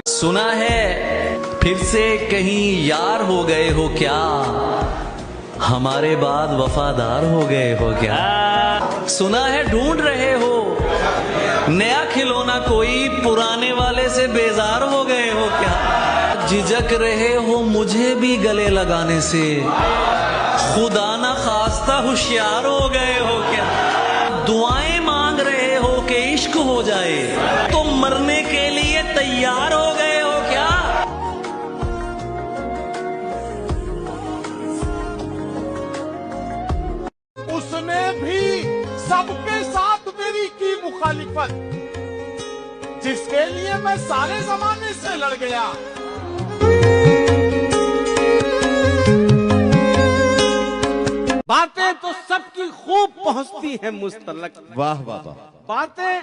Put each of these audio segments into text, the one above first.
सुना है फिर से कहीं यार हो गए हो क्या, हमारे बाद वफादार हो गए हो क्या। सुना है ढूंढ रहे हो नया खिलौना कोई, पुराने वाले से बेजार हो गए हो क्या। झिझक रहे हो मुझे भी गले लगाने से, खुदा ना खास्ता होशियार हो गए हो क्या। दुआएं मांग रहे हो कि इश्क हो जाए, तो मरने के लिए तैयार हो गए हो क्या। उसने भी सबके साथ मेरी की मुखालिफत, जिसके लिए मैं सारे जमाने से लड़ गया। बातें तो सबकी खूब पहुंचती है मुस्तलक। वाह वाह वाह, बातें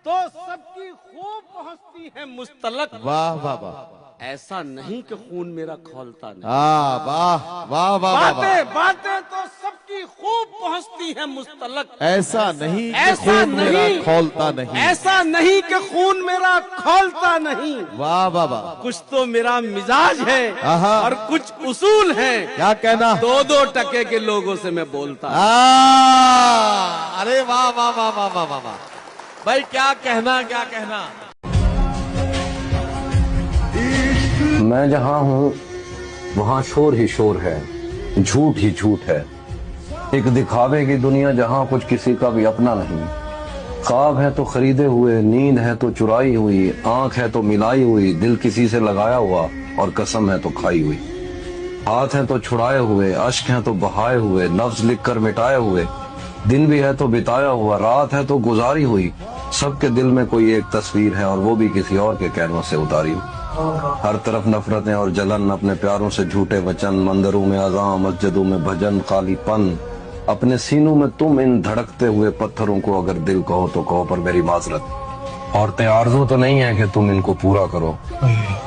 तो सबकी खूब पहुंचती है मुस्तलक। वाह वाह वाह, ऐसा नहीं कि खून मेरा खौलता नहीं। वाह वाह वाह वाह, बातें तो सबकी खूब पहुंचती है मुस्तलक। ऐसा नहीं कि ऐसा खून मेरा नहीं, खौलता नहीं। ऐसा नहीं कि खून मेरा खौलता नहीं। वाह वाह वाह, कुछ तो मेरा मिजाज है आहा। और कुछ उसूल है। क्या कहना। 2-2 टके के लोगों से मैं बोलता हूं। अरे वाह वाह वाह वाह वाह वाह, भाई क्या कहना क्या कहना। मैं जहां हूं वहां शोर ही शोर है, झूठ ही झूठ है। एक दिखावे की दुनिया जहां कुछ किसी का भी अपना नहीं। ख्वाब है तो खरीदे हुए, नींद है तो चुराई हुई, आंख है तो मिलाई हुई, दिल किसी से लगाया हुआ और कसम है तो खाई हुई। हाथ है तो छुड़ाए हुए, अश्क है तो बहाए हुए, लफ्ज लिख कर मिटाए हुए, दिन भी है तो बिताया हुआ, रात है तो गुजारी हुई। सबके दिल में कोई एक तस्वीर है और वो भी किसी और के कैनवस से उतारी हुई। हर तरफ नफरतें और जलन, अपने प्यारों से झूठे वचन, मंदिरों में अज़ान, मस्जिदों में भजन, खालीपन। अपने सीनों में तुम इन धड़कते हुए पत्थरों को अगर दिल कहो तो कहो, पर मेरी माजरत। औरतें आरज़ू तो नहीं है कि तुम इनको पूरा करो।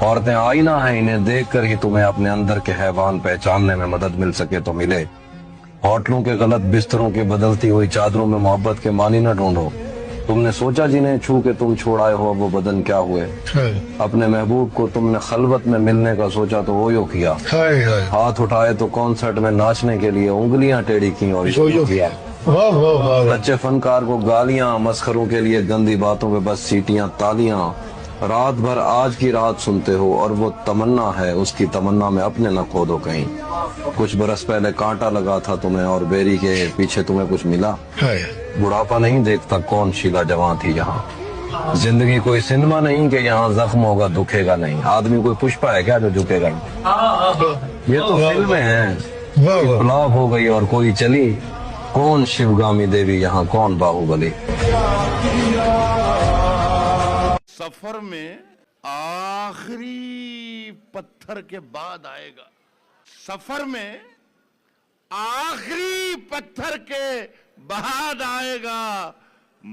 औरतें आईना है, इन्हें देखकर ही तुम्हें अपने अंदर के हैवान पहचानने में मदद मिल सके तो मिले। होटलों के गलत बिस्तरों के बदलती हुई चादरों में मोहब्बत के मानी न ढूंढो। तुमने सोचा जिन्हें छू के तुम छोड़ाए हो वो बदन क्या हुए। अपने महबूब को तुमने खलवत में मिलने का सोचा तो वो यो किया। हाथ उठाए तो कॉन्सर्ट में नाचने के लिए उंगलियां टेढ़ी की और इश्क किया। सच्चे फनकार को गालियां, मस्खरों के लिए गंदी बातों पे बस सीटियां, तालियां। रात भर आज की रात सुनते हो और वो तमन्ना है, उसकी तमन्ना में अपने न खो दो कहीं। कुछ बरस पहले कांटा लगा था तुम्हें और बेरी के पीछे तुम्हें कुछ मिला। बुढ़ापा नहीं देखता कौन शीला जवां थी यहाँ। जिंदगी कोई सिनेमा नहीं कि यहाँ जख्म होगा दुखेगा नहीं। आदमी कोई पुष्पा है क्या जो झुकेगा नहीं। ये तो फिल्में हैं, फ्लॉप हो गई और कोई चली। कौन शिवगामी देवी यहाँ, कौन बाहुबली। सफर में आखिरी पत्थर के बाद आएगा। सफर में आखिरी पत्थर के बाद आएगा।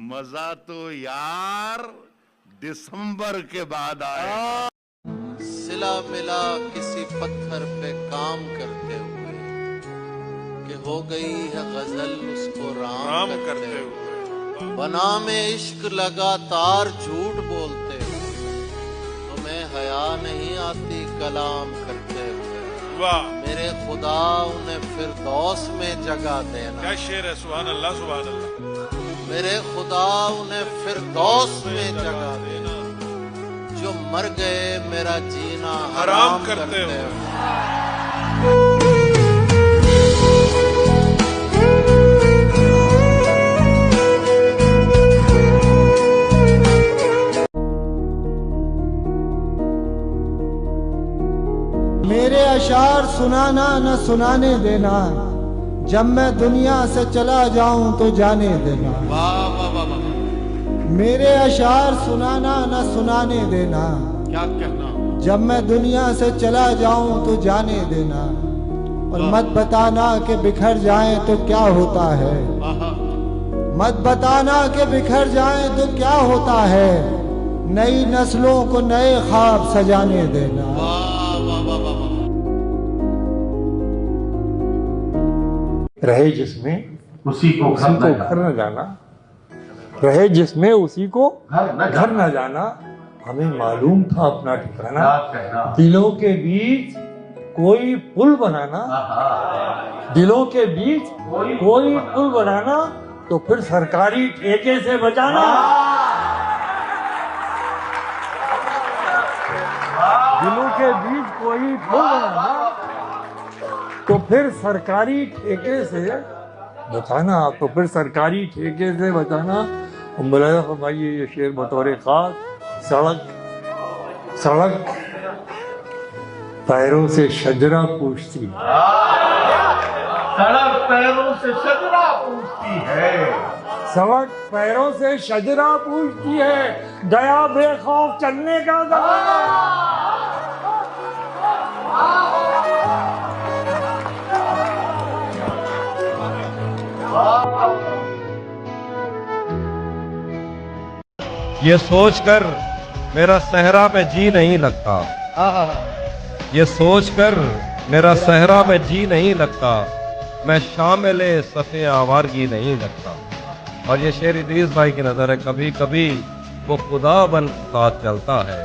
मजा तो यार दिसंबर के बाद आएगा। सिला मिला किसी पत्थर पे काम करते हुए, कि हो गई है गजल उसको राम करते हुए। बना में इश्क लगातार झूठ बोलते हुए, तुम्हें हया नहीं आती कलाम करते हुए। मेरे खुदा उन्हें फिरदौस में जगह देना। क्या शेर है, सुभान अल्लाह सुभान अल्लाह। मेरे खुदा उन्हें फिरदौस में जगह देना, जो मर गए मेरा जीना हराम करते हुए। मेरे अशार सुनाना न सुनाने देना, जब मैं दुनिया से चला जाऊं तो जाने देना। मेरे अशार सुनाना न सुनाने देना, क्या कहना। जब मैं दुनिया से चला जाऊं तो जाने देना। और मत बताना कि बिखर जाएं तो क्या होता है। मत बताना कि बिखर जाएं तो क्या होता है। नई नस्लों को नए ख्वाब सजाने देना। रहे जिसमें उसी को घर न जाना, रहे जिसमें उसी को घर न जाना। हमें मालूम था अपना ठिकाना, दिलों के बीच कोई पुल बनाना, दिलों के बीच कोई पुल बनाना, तो फिर सरकारी ठेके से बचाना। दिलों के बीच कोई पुल बनाना, तो फिर सरकारी ठेके से बचाना, तो फिर सरकारी ठेके से बचाना। मौलाना फरमाइए ये शेर बतौर खास, सड़क पैरों से शजरा पूछती, सड़क पैरों से शजरा पूछती है, सड़क पैरों से शजरा पूछती है, गया बेखौफ चलने का जमाना। ये सोचकर मेरा सहरा में जी नहीं लगता, ये सोचकर मेरा सहरा में जी नहीं लगता, मैं शामिल सफ़े आवारगी नहीं लगता। और ये शेर इदरीस भाई की नज़र है। कभी कभी वो खुदा बन साथ चलता है,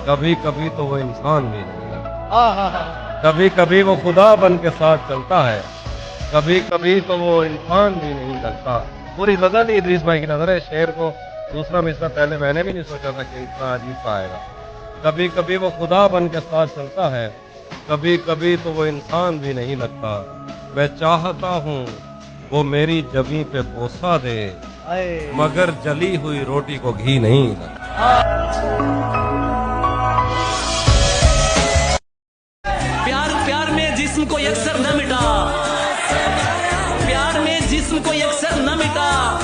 कभी कभी तो वो इंसान भी नहीं लगता। कभी कभी वो खुदा बन के साथ चलता है, कभी कभी तो वो इंसान भी नहीं लगता। पूरी गज़ल इदरीस भाई की नज़र है। शेर को दूसरा मिसरा पहले मैंने भी नहीं सोचा था कि इतना अजीब सा आएगा। कभी कभी वो खुदा बन के साथ चलता है, कभी कभी तो वो इंसान भी नहीं लगता। मैं चाहता हूँ वो मेरी जबी पे बोसा दे, मगर जली हुई रोटी को घी नहीं लगता। प्यार में जिस्म को यकसर न मिटा, प्यार में जिस्म को यकसर न मिटा,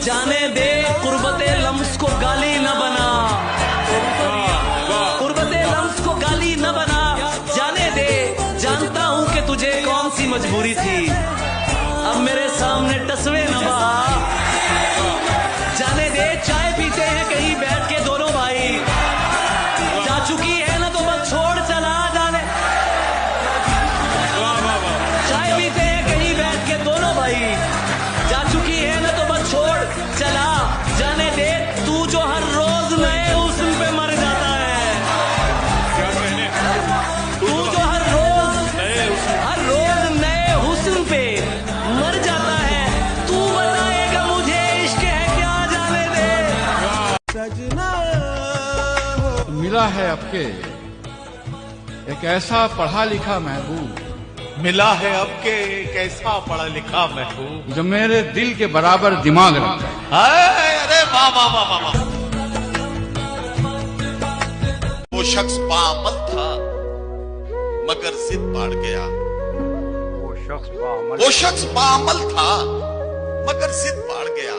जाने दे कुर्बते लम्स को गाली न बना, कुर्बते लम्स को गाली न बना, जाने दे जानता हूं कि तुझे कौन सी मजबूरी थी, अब मेरे सामने टसवे न बहा, जाने दे चाय पीते हैं कहीं बैठ के दोनों भाई, जा चुकी है ना तो बस छोड़ चला जाने, चाय पीते हैं कहीं बैठ के दोनों भाई, जा चुकी है ना तो बस छोड़ चला जाने दे, तू जो हर रोज नए हुस्न पे मर जाता है, तू जो हर रोज नए हुस्न पे मर जाता है, तू बताएगा मुझे इश्क है क्या, जाने दे। सजना मिला है आपके एक ऐसा पढ़ा लिखा महबूब, मिला है अब के एक ऐसा पढ़ा लिखा महबूब, जो मेरे दिल के बराबर दिमाग रखता है। अरे वाह वाह वाह वाह वाह। वो शख्स बाअमल था मगर जिद बढ़ गया, वो शख्स बाअमल था मगर जिद बढ़ गया,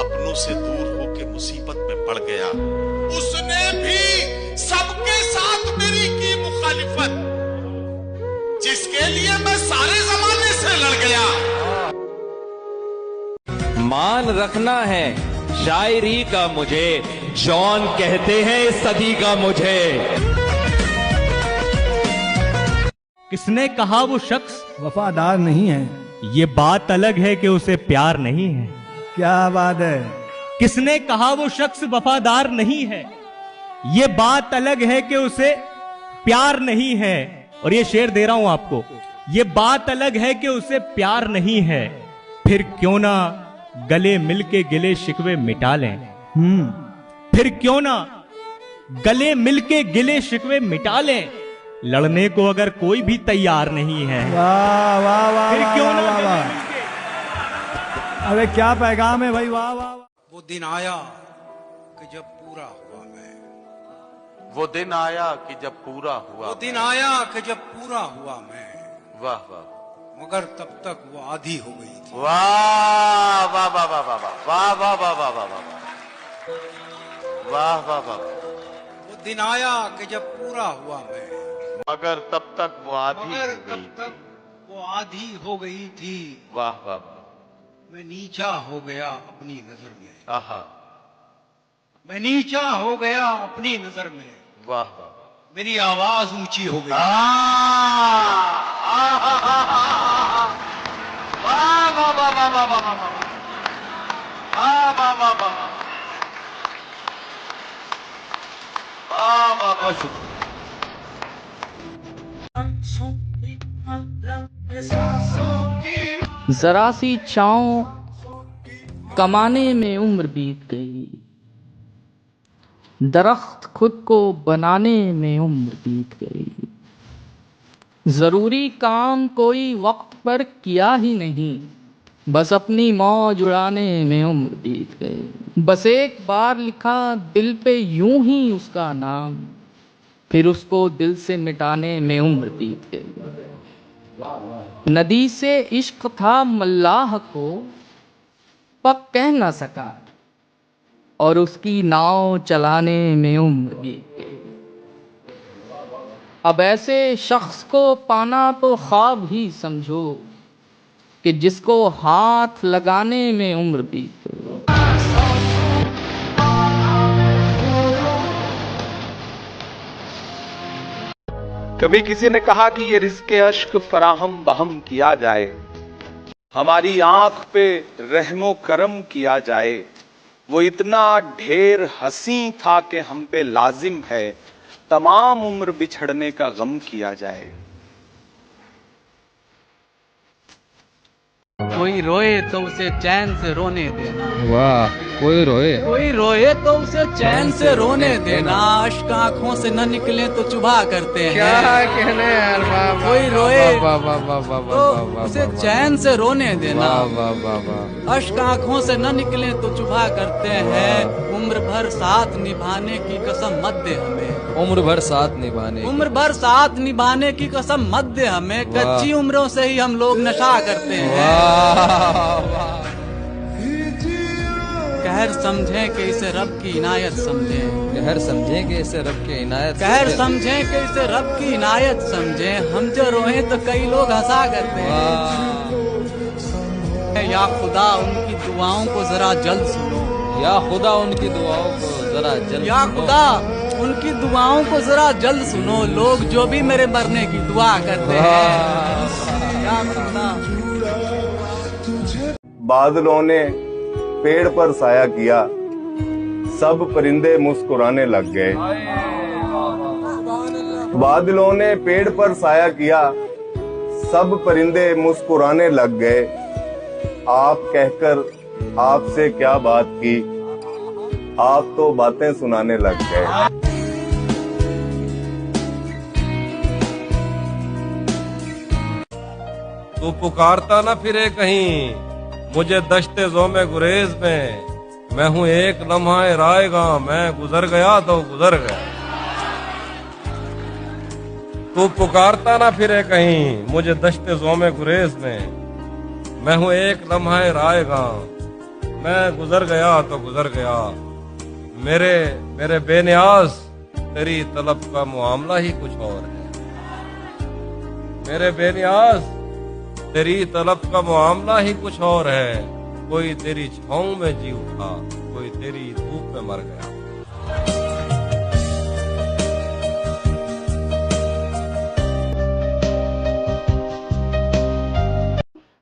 अपनों से दूर होके मुसीबत में पड़ गया, उसने भी सबके साथ मेरी की मुखालिफत, जिसके लिए मैं सारे जमाने से लड़ गया। मान रखना है शायरी का मुझे, जॉन कहते हैं इस सदी का मुझे। किसने कहा वो शख्स वफादार नहीं है, ये बात अलग है कि उसे प्यार नहीं है। क्या बात है। किसने कहा वो शख्स वफादार नहीं है, ये बात अलग है कि उसे प्यार नहीं है। और ये शेर दे रहा हूं आपको, ये बात अलग है कि उसे प्यार नहीं है, फिर क्यों ना गले मिलके गिले शिकवे मिटा लें। फिर क्यों ना गले मिलके गिले शिकवे मिटा लें, लड़ने को अगर कोई भी तैयार नहीं है। वाह वाह वाह, फिर क्यों ना वाह, वाह। अरे क्या पैगाम है भाई, वाह वाह। वो दिन आया कि जब पूरा हुआ मैं, वो दिन आया कि जब पूरा हुआ, वो दिन आया कि जब पूरा हुआ मैं, वाह वाह, मगर तब तक वो आधी हो गई थी। वाह वाह वाह वाह वाह वाह वाह वाह वाह वाह वाह वाह वाह वाह। वो दिन आया कि जब पूरा हुआ मैं, मगर तब तक वो आधी हो मगर गई तब तक वो आधी हो गई थी। वाह वाह, मैं नीचा हो गया अपनी नजर में, आहा, मैं नीचा हो गया अपनी नजर में। वाह वाह, मेरी आवाज ऊंची हो गई। जरा सी छाँव कमाने में उम्र बीत गई, दरख्त खुद को बनाने में उम्र बीत गई। जरूरी काम कोई वक्त पर किया ही नहीं, बस अपनी मौज उड़ाने में उम्र बीत गई। बस एक बार लिखा दिल पे यूं ही उसका नाम, फिर उसको दिल से मिटाने में उम्र बीत गई। नदी से इश्क था मल्लाह को, पक कह ना सका, और उसकी नाव चलाने में उम्र बीत गई। अब ऐसे शख्स को पाना तो ख्वाब ही समझो कि जिसको हाथ लगाने में उम्र बीत गई। कभी किसी ने कहा कि ये रिज़्क़े अश्क फराहम बहम किया जाए, हमारी आंख पे रहमो करम किया जाए। वो इतना ढेर हंसी था कि हम पे लाजिम है तमाम उम्र बिछड़ने का गम किया जाए। कोई रोए तो उसे चैन से रोने देना। वाह, कोई रोए तो उसे चैन से रोने देना। अश्क आंखों से न निकले तो चुभा करते हैं। क्या कहने यार, कोई रोए तो उसे चैन से रोने देना। अश्क आंखों से न निकले तो चुभा करते हैं। उम्र भर साथ निभाने की कसम मत दे हमें। उम्र भर साथ निभाने की कसम मत दे हमें। कच्ची उम्रों से ही हम लोग नशा करते हैं। कहर समझें कि इसे रब की इनायत समझें। कहर समझें कि इसे रब की इनायत समझें। हम जो रोए तो कई लोग हंसा करते हैं। या खुदा उनकी दुआओं को जरा जल्द सुनो। या खुदा उनकी दुआओं को जरा जल्द सुनो। लोग जो भी मेरे मरने की दुआ करते हैं। या खुदा। बादलों ने पेड़ पर साया किया, सब परिंदे मुस्कुराने लग गए। बादलों ने पेड़ पर साया किया, सब परिंदे मुस्कुराने लग गए। आप कहकर आपसे क्या बात की, आप तो बातें सुनाने लग गए। तू पुकारता ना फिरे कहीं मुझे दश्ते ज़ोमे गुरेज में। मैं हूँ एक लम्हा रायगा, मैं गुजर गया तो गुजर गया। तू पुकारता ना फिरे कहीं मुझे दश्ते ज़ोमे गुरेज में। मैं हूँ एक लम्हा रायगा, मैं गुजर गया तो गुजर गया। मेरे बेनियाज तेरी तलब का मामला ही कुछ और है। मेरे बेनियाज तेरी तलब का मामला ही कुछ और है। कोई तेरी छाँव में जी उठा, कोई तेरी धूप में मर गया।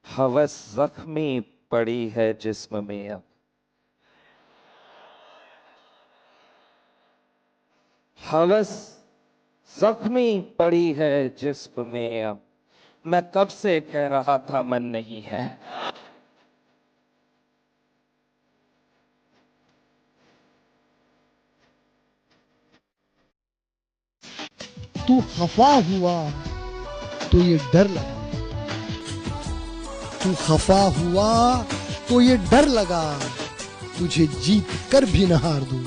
हवस जख्मी पड़ी है जिस्म में अब। हवस जख्मी पड़ी है जिस्म में अब। मैं कब से कह रहा था मन नहीं है। तू खफा हुआ तो ये डर लगा। तू खफा हुआ तो ये डर लगा, तुझे जीत कर भी न हार दूं।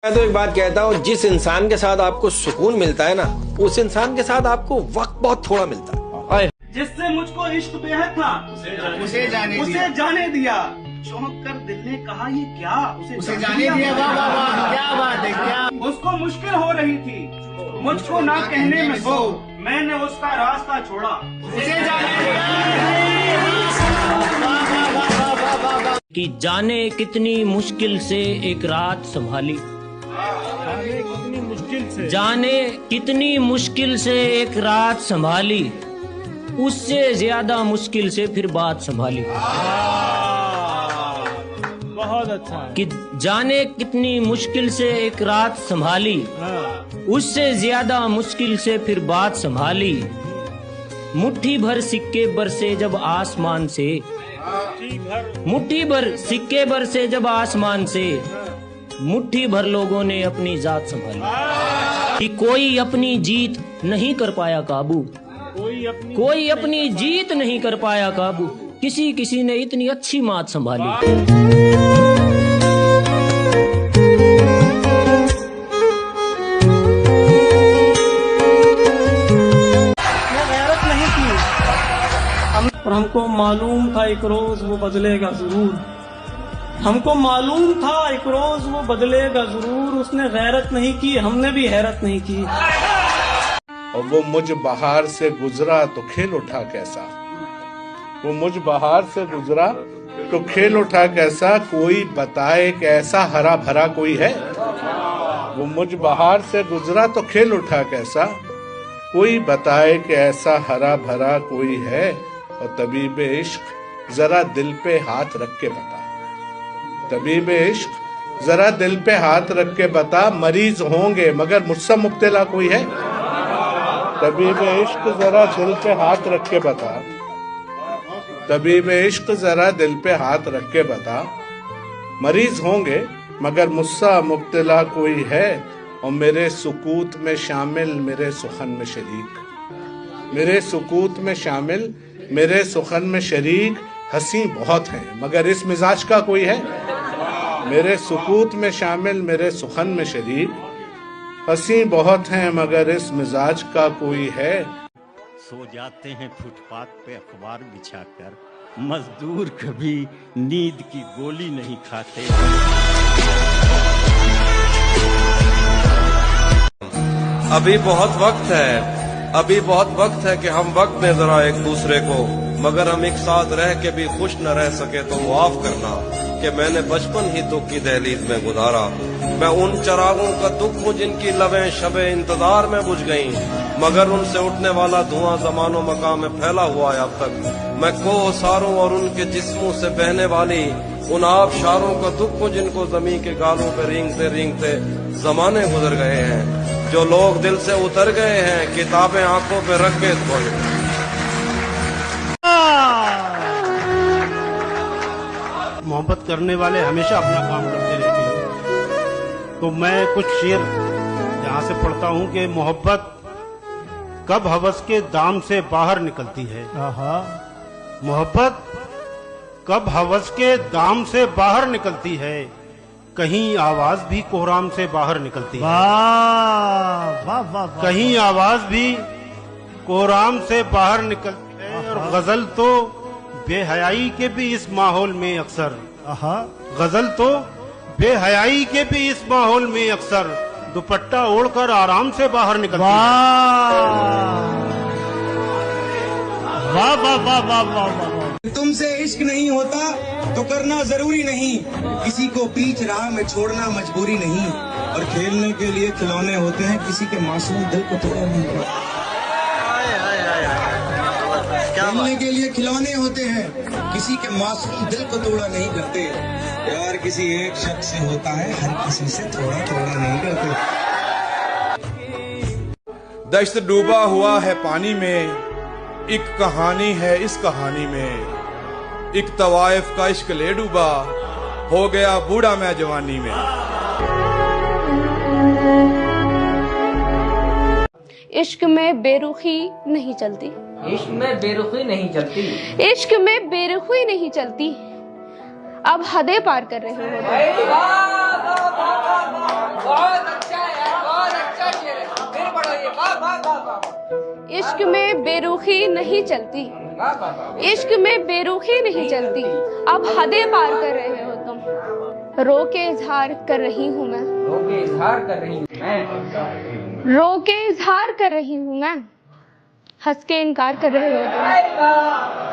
मैं तो एक बात कहता हूँ, जिस इंसान के साथ आपको सुकून मिलता है ना, उस इंसान के साथ आपको वक्त बहुत थोड़ा मिलता है। जिससे मुझको इश्क बेहद था उसे जाने दिया। चौंक कर दिल ने कहा ये क्या, उसे जाने दिया। वाह वाह वाह, क्या बात है, क्या। उसको मुश्किल हो रही थी मुझको ना कहने में वो, मैंने उसका रास्ता छोड़ा, उसे जाने दिया। कि जाने कितनी मुश्किल से एक रात संभाली। जाने कितनी मुश्किल से एक रात संभाली, उससे ज्यादा मुश्किल से फिर बात संभाली। बहुत अच्छा है। कि जाने कितनी मुश्किल से एक रात संभाली, उससे ज्यादा मुश्किल से फिर बात संभाली। मुट्ठी भर सिक्के बरसे जब आसमान से, मुट्ठी भर सिक्के बरसे जब आसमान से, मुट्ठी भर लोगों ने अपनी जात संभाली। कि कोई अपनी जीत नहीं कर पाया काबू, कोई अपनी जीत नहीं कर पाया काबू, किसी किसी ने इतनी अच्छी मात संभाली। और हमको मालूम था एक रोज वो बदलेगा जरूर, हमको मालूम था एक रोज वो बदलेगा जरूर। उसने गैरत नहीं की, हमने भी हैरत नहीं की। और वो मुझ बहार से गुजरा तो खेल उठा कैसा, वो मुझ बहार से गुजरा तो खेल उठा कैसा, कोई बताए कि ऐसा हरा भरा कोई है। वो मुझ बहार से गुजरा तो खेल उठा कैसा, कोई बताए कि ऐसा हरा भरा कोई है। और तबीब इश्क जरा दिल पे हाथ रख के बता, तबीब इश्क जरा दिल पे हाथ रख के बता, मरीज होंगे मगर मुझसे मुब्तला कोई है। तबीब इश्क जरा दिल पे हाथ रख के बता, तबीब इश्क जरा दिल पे हाथ रख के बता, मरीज होंगे मगर मुझसे मुब्तला कोई है। और मेरे सुकूत में शामिल मेरे सुखन में शरीक, मेरे सुकूत में शामिल मेरे सुखन में शरीक, हंसी बहुत हैं मगर इस मिजाज का कोई है। मेरे सुकूत में शामिल मेरे सुखन में शरीक, हंसी बहुत हैं मगर इस मिजाज का कोई है। सो जाते हैं फुटपाथ पे अखबार बिछाकर, मजदूर कभी नींद की गोली नहीं खाते। अभी बहुत वक्त है, अभी बहुत वक्त है कि हम वक्त दें जरा एक दूसरे को, मगर हम एक साथ रह के भी खुश न रह सके तो माफ करना कि मैंने बचपन ही दुख की दहलीज में गुजारा। मैं उन चरागों का दुख हूँ जिनकी लबें शबे इंतजार में बुझ गईं, मगर उनसे उठने वाला धुआं जमानो मकाम में फैला हुआ है अब तक। मैं कोहसारों और उनके जिस्मों से बहने वाली उन आबशारों का दुख हूँ जिनको जमीन के गालों पे रेंगते रेंगते जमाने गुजर गए हैं। जो लोग दिल से उतर गए हैं, किताबें आंखों पे रख के थोड़े। मोहब्बत करने वाले हमेशा अपना काम करते रहते हैं। तो मैं कुछ शेर यहाँ से पढ़ता हूँ कि मोहब्बत कब हवस के दाम से बाहर निकलती है। मोहब्बत कब हवस के दाम से बाहर निकलती है, कहीं आवाज भी कोहराम से बाहर निकलती है। कहीं आवाज भी कोहराम से बाहर निकलती है। और गजल तो बेहयाई के भी इस माहौल में अक्सर, गजल तो बेहयाई के भी इस माहौल में अक्सर दुपट्टा ओढ़कर आराम से बाहर निकलती है। वाह वाह वाह वाह वाह वाह। तुमसे इश्क नहीं होता तो करना जरूरी नहीं, किसी को बीच राह में छोड़ना मजबूरी नहीं। और खेलने के लिए खिलौने होते हैं, किसी के मासूम दिल को तोड़ा नहीं करते। खेलने के लिए खिलौने होते हैं, किसी के मासूम दिल को तोड़ा नहीं करते। प्यार किसी एक शख्स से होता है, हर किसी से थोड़ा थोड़ा नहीं करते। दश्त डूबा हुआ है पानी में, एक कहानी है इस कहानी में। एक तवाइफ का इश्क ले डूबा, हो गया बूढ़ा मैं जवानी में। इश्क में बेरुखी नहीं चलती, इश्क में बेरुखी नहीं चलती, इश्क में बेरुखी नहीं चलती। अब हदें पार कर रहे हो। बहुत अच्छा है, बहुत अच्छा शेर है। फिर पढ़ो ये। वाह वाह वाह वाह। इश्क में बेरुखी नहीं चलती, इश्क में बेरुखी नहीं चलती। अब हदें पार कर रहे हो तुम। रो के इजहार कर रही हूँ मैं, रो के इजहार कर रही हूँ मैं, रो के इजहार कर रही हूँ मैं। हंस के इनकार कर रहे हो तुम।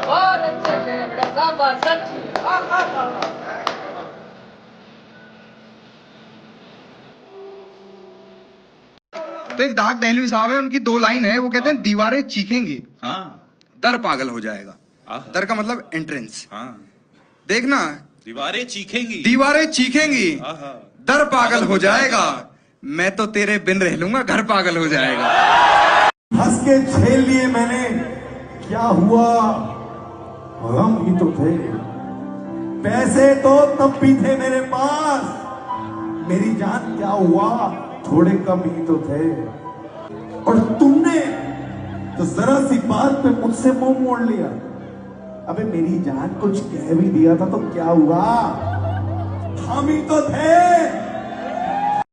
बहुत अच्छा शेर है। सच। तो एक दाग दहलवी साहब है, उनकी दो लाइन है, वो कहते हैं दीवारें चीखेंगी, दर पागल हो जाएगा। दर का मतलब एंट्रेंस। देखना दीवारें चीखेंगी, दीवारें चीखेंगी, दर पागल हो जाएगा, मैं तो तेरे बिन रह लूंगा, घर पागल हो जाएगा। हंस के झेल लिए मैंने, क्या हुआ, गम ही तो थे, पैसे तो तब भी थे मेरे पास, मेरी जान क्या हुआ, थोड़े कम ही तो थे, और तुमने तो जरा सी बात पे मुझसे मुंह मोड़ लिया। अबे मेरी जान कुछ कह भी दिया था तो क्या हुआ, हम ही तो थे।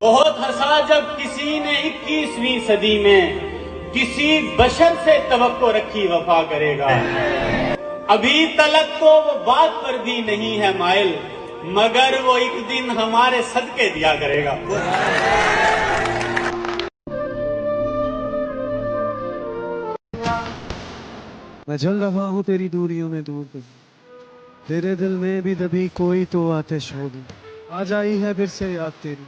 बहुत हंसा जब किसी ने 21वीं सदी में किसी बशर से तवक्को रखी वफा करेगा। अभी तलक तो वो बात पर भी नहीं है माइल, मगर वो एक दिन हमारे सदके दिया करेगा। मैं जल रहा हूँ तेरी दूरियों में दूर दूर, तेरे दिल में भी दबी कोई तो आतिश होगी। आज आई है फिर से याद तेरी,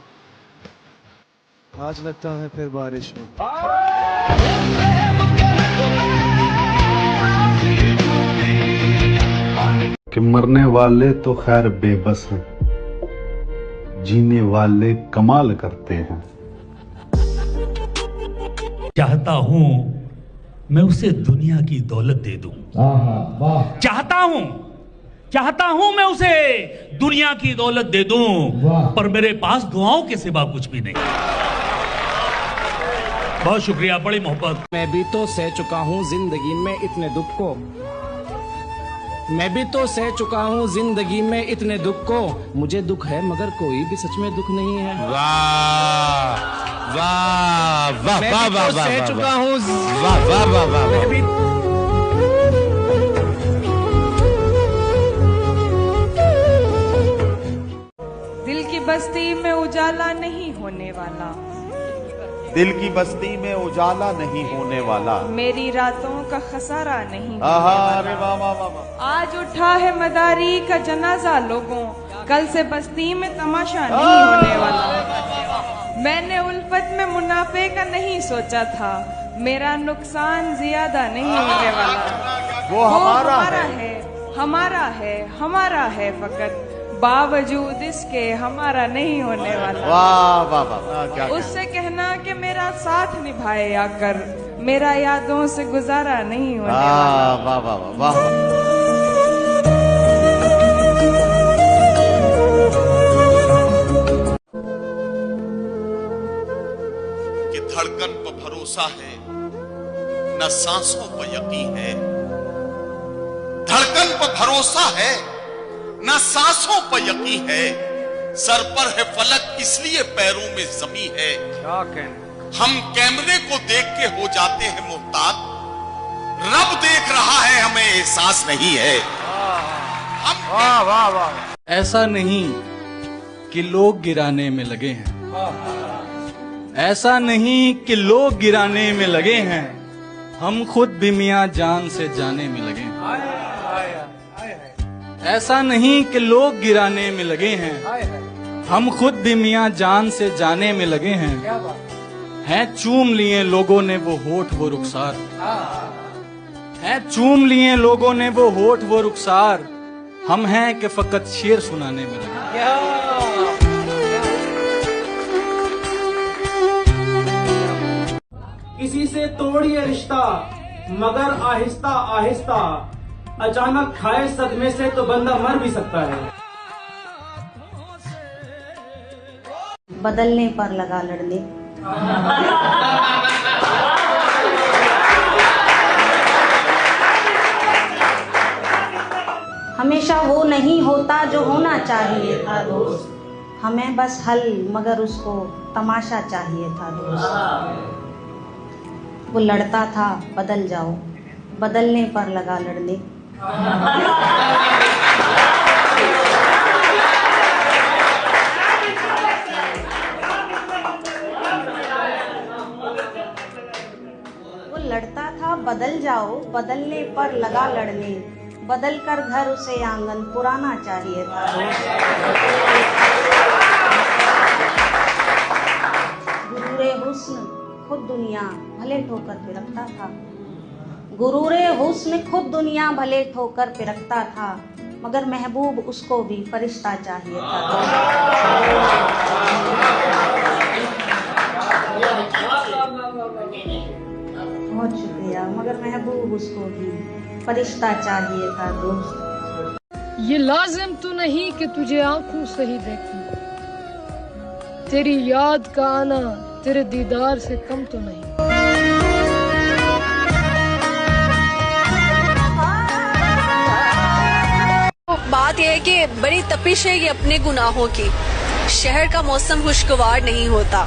आज लगता है फिर बारिश हो। कि मरने वाले तो खैर बेबस हैं, जीने वाले कमाल करते हैं। चाहता हूं मैं उसे दुनिया की दौलत दे दूं, चाहता हूं मैं उसे दुनिया की दौलत दे दूं, पर मेरे पास दुआओं के सिवा कुछ भी नहीं। बहुत शुक्रिया, बड़ी मोहब्बत। मैं भी तो सह चुका हूँ जिंदगी में इतने दुख को, मैं भी तो सह चुका हूँ जिंदगी में इतने दुख को, मुझे दुख है मगर कोई भी सच में दुख नहीं है। वाह वाह वाह वाह वाह, सह चुका हूँ, वाह वाह वाह वाह। दिल की बस्ती में उजाला नहीं होने वाला, दिल की बस्ती में उजाला नहीं होने वाला, मेरी रातों का खसारा नहीं। अरे वाह वाह वाह। आज उठा है मदारी का जनाजा लोगों, कल से बस्ती में तमाशा नहीं होने वाला। मैंने उल्फत में मुनाफे का नहीं सोचा था, मेरा नुकसान ज्यादा नहीं होने वाला। वो हमारा है, हमारा है, हमारा है फकत, बावजूद इसके हमारा नहीं होने वाला। वाह वाह वाह, क्या उससे कहना कि मेरा साथ निभाए आकर, मेरा यादों से गुजारा नहीं होने वाला। वाह वाह वाह वाह। कि धड़कन पर भरोसा है न सांसों पर यकीन है, धड़कन पर भरोसा है न सांसों पर यकीन है, सर पर है फलक इसलिए पैरों में जमी है। क्या कहने, हम कैमरे को देख के हो जाते हैं मुहताज, रब देख रहा है हमें एहसास नहीं है। वाह वाह वाह। ऐसा नहीं कि लोग गिराने में लगे हैं, ऐसा नहीं कि लोग गिराने में लगे हैं, हम खुद भी मियां जान से जाने में लगे हैं। ऐसा नहीं कि लोग गिराने में लगे हैं, हम खुद भी मियां जान से जाने में लगे हैं चूम लिए लोगों ने वो होठ वो रुखसार, हैं चूम लिए लोगों ने वो होठ वो रुखसार, हम हैं कि फकत शेर सुनाने में लगे। किसी से तोड़िए रिश्ता मगर आहिस्ता आहिस्ता, अचानक खाए सदमे से तो बंदा मर भी सकता है। बदलने पर लगा लड़ने, हमेशा वो नहीं होता जो होना चाहिए था दोस्त, हमें बस हल मगर उसको तमाशा चाहिए था दोस्त। वो लड़ता था बदल जाओ, बदलने पर लगा लड़ने। वो लड़ता था बदल जाओ, बदलने पर लगा लड़ने, बदल कर घर उसे आंगन पुराना चाहिए था। गुरूरे हुस्न खुद दुनिया भले ठोकर पिरखता था, गुरूरे हुस्न खुद दुनिया भले ठोकर पिरखता था, मगर महबूब उसको भी फरिश्ता चाहिए था। बहुत शुक्रिया, मगर महबूब उसको भी फरिश्ता चाहिए था दोस्त। ये लाजिम तो नहीं कि तुझे आंखों से ही देखूं, तेरी याद का आना तेरे दीदार से कम तो नहीं। बात यह है कि बड़ी तपिश है ये अपने गुनाहों की। शहर का मौसम खुशगवार नहीं होता।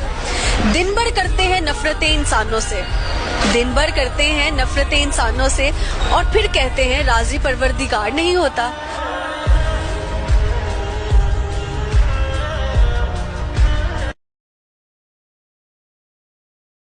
दिन भर करते हैं नफरतें इंसानों से, दिन भर करते हैं नफरतें इंसानों से, और फिर कहते हैं राजी परवरदिगार नहीं होता।